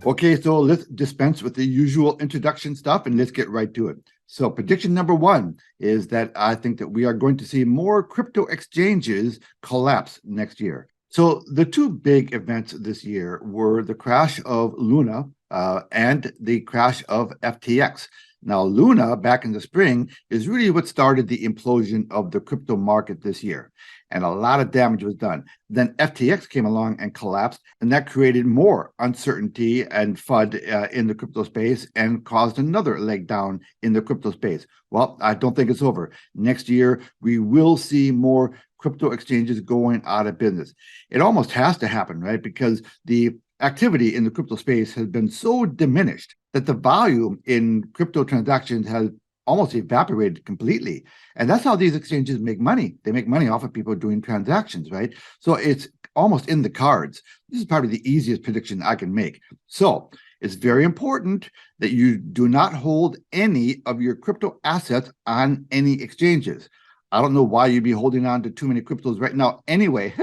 Okay, so let's dispense with the usual introduction stuff and let's get right to it. So prediction number one is that I think that we are going to see more crypto exchanges collapse next year. So the two big events this year were the crash of Luna and the crash of FTX. Now, Luna back in the spring is really what started the implosion of the crypto market this year. And a lot of damage was done. Then FTX came along and collapsed, and that created more uncertainty and FUD in the crypto space and caused another leg down in the crypto space. Well, I don't think it's over. Next year, we will see more crypto exchanges going out of business. It almost has to happen, right? Because the activity in the crypto space has been so diminished that the volume in crypto transactions has almost evaporated completely. And that's how these exchanges make money. They make money off of people doing transactions, right? So it's almost in the cards. This is probably the easiest prediction I can make. So it's very important that you do not hold any of your crypto assets on any exchanges. I don't know why you'd be holding on to too many cryptos right now anyway,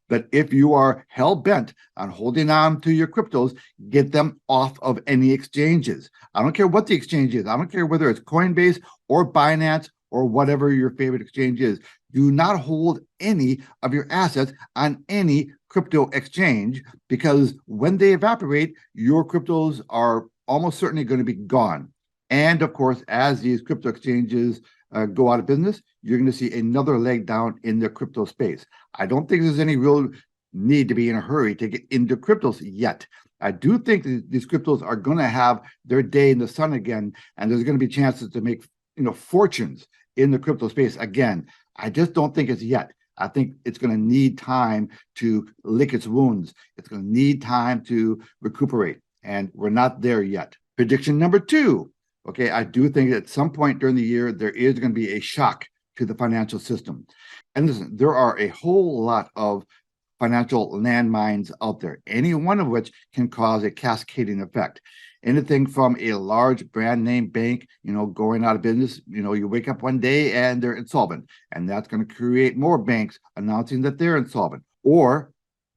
but if you are hell-bent on holding on to your cryptos, get them off of any exchanges. I don't care what the exchange is. I don't care whether it's Coinbase or Binance or whatever your favorite exchange is. Do not hold any of your assets on any crypto exchange, because when they evaporate, your cryptos are almost certainly going to be gone. And of course, as these crypto exchanges go out of business, you're going to see another leg down in the crypto space. I don't think there's any real need to be in a hurry to get into cryptos yet. I do think that these cryptos are going to have their day in the sun again, and there's going to be chances to make fortunes in the crypto space again. I just don't think it's yet. I think it's going to need time to lick its wounds. It's going to need time to recuperate, and we're not there yet. Prediction number two. Okay, I do think at some point during the year, there is going to be a shock to the financial system. And listen, there are a whole lot of financial landmines out there, any one of which can cause a cascading effect. Anything from a large brand name bank, going out of business, you wake up one day and they're insolvent, and that's going to create more banks announcing that they're insolvent. Or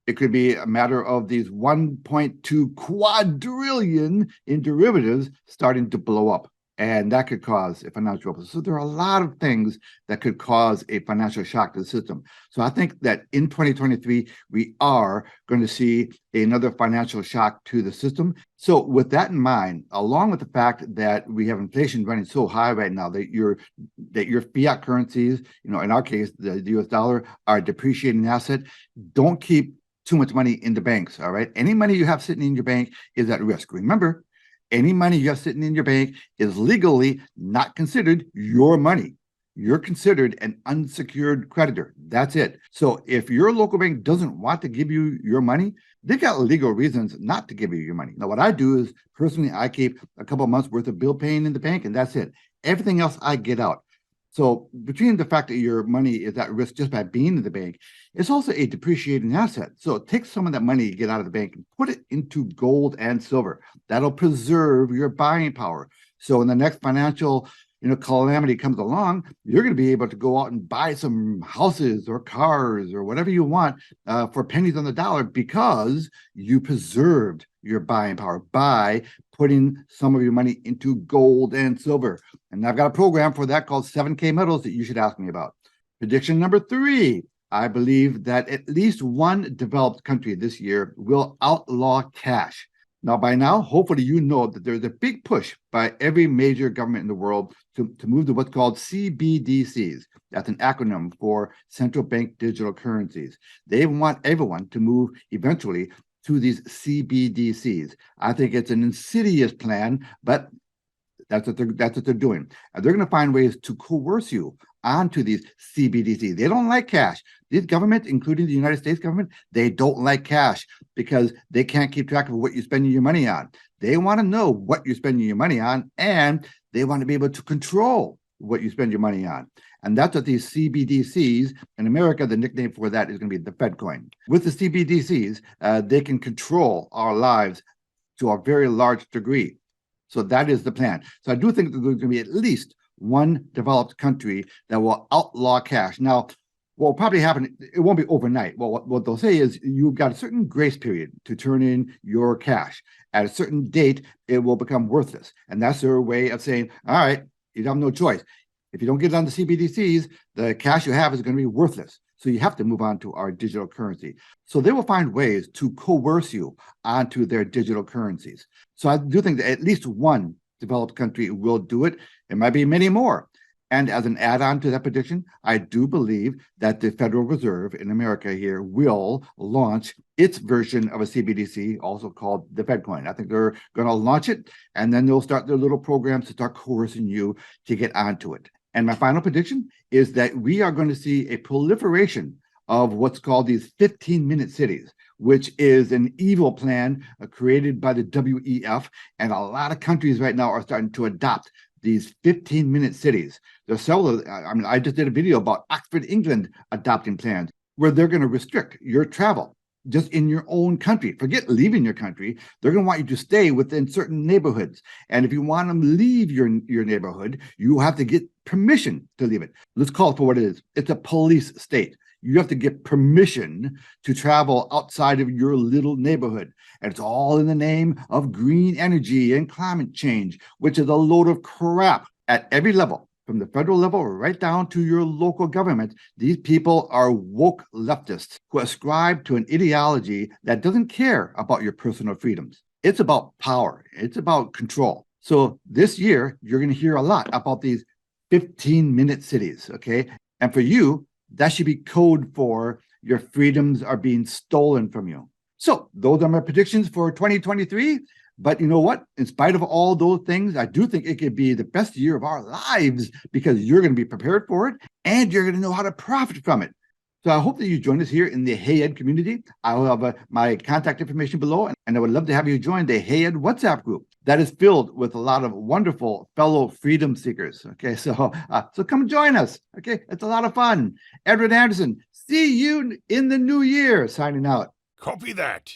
it could be a matter of these 1.2 quadrillion in derivatives starting to blow up, and that could cause a financial trouble. So there are a lot of things that could cause a financial shock to the system. So I think that in 2023, we are going to see another financial shock to the system. So with that in mind, along with the fact that we have inflation running so high right now that your fiat currencies, in our case, the US dollar, are a depreciating asset, don't keep too much money in the banks, all right? Any money you have sitting in your bank is at risk. Remember, any money you have sitting in your bank is legally not considered your money. You're considered an unsecured creditor. That's it. So if your local bank doesn't want to give you your money, they've got legal reasons not to give you your money. Now, what I do is, personally, I keep a couple of months worth of bill paying in the bank, and that's it. Everything else I get out. So between the fact that your money is at risk just by being in the bank, it's also a depreciating asset. So take some of that money you get out of the bank and put it into gold and silver. That'll preserve your buying power. So when the next financial calamity comes along, you're going to be able to go out and buy some houses or cars or whatever you want for pennies on the dollar, because you preserved your buying power by putting some of your money into gold and silver. And I've got a program for that called 7K Metals that you should ask me about. Prediction number three. I believe that at least one developed country this year will outlaw cash. Now, by now, hopefully you know that there's a big push by every major government in the world to move to what's called CBDCs. That's an acronym for central bank digital currencies. They want everyone to move eventually to these CBDCs. I think it's an insidious plan, but that's what they're doing. And they're going to find ways to coerce you onto these CBDCs. They don't like cash. These governments, including the United States government, they don't like cash because they can't keep track of what you're spending your money on. They want to know what you're spending your money on, and they want to be able to control what you spend your money on. And that's what these CBDCs, in America, the nickname for that is going to be the Fed coin. With the CBDCs, they can control our lives to a very large degree. So that is the plan. So I do think that there's going to be at least one developed country that will outlaw cash. Now, What will probably happen, it won't be overnight. Well, what they'll say is you've got a certain grace period to turn in your cash. At a certain date, it will become worthless. And that's their way of saying, all right, you have no choice. If you don't get it on the CBDCs, the cash you have is going to be worthless. So you have to move on to our digital currency. So they will find ways to coerce you onto their digital currencies. So I do think that at least one developed country will do it. There might be many more. And as an add-on to that prediction, I do believe that the Federal Reserve in America here will launch its version of a CBDC, also called the FedCoin. I think they're going to launch it, and then they'll start their little programs to start coercing you to get onto it. And my final prediction is that we are going to see a proliferation of what's called these 15-minute cities, which is an evil plan created by the WEF. And a lot of countries right now are starting to adopt these 15-minute cities. There's several, I just did a video about Oxford, England adopting plans where they're going to restrict your travel just in your own country. Forget leaving your country. They're going to want you to stay within certain neighborhoods. And if you want them to leave your neighborhood, you have to get permission to leave it. Let's call it for what it is. It's a police state. You have to get permission to travel outside of your little neighborhood. And it's all in the name of green energy and climate change, which is a load of crap at every level, from the federal level right down to your local government. These people are woke leftists who ascribe to an ideology that doesn't care about your personal freedoms. It's about power. It's about control. So this year, you're going to hear a lot about these 15-minute cities, okay? And for you, that should be code for your freedoms are being stolen from you. So those are my predictions for 2023. But you know what? In spite of all those things, I do think it could be the best year of our lives because you're going to be prepared for it and you're going to know how to profit from it. So I hope that you join us here in the Hey Ed community. I will have my contact information below, and I would love to have you join the Hey Ed WhatsApp group that is filled with a lot of wonderful fellow freedom seekers. Okay, so come join us. Okay, it's a lot of fun. Edward Anderson, see you in the new year. Signing out. Copy that.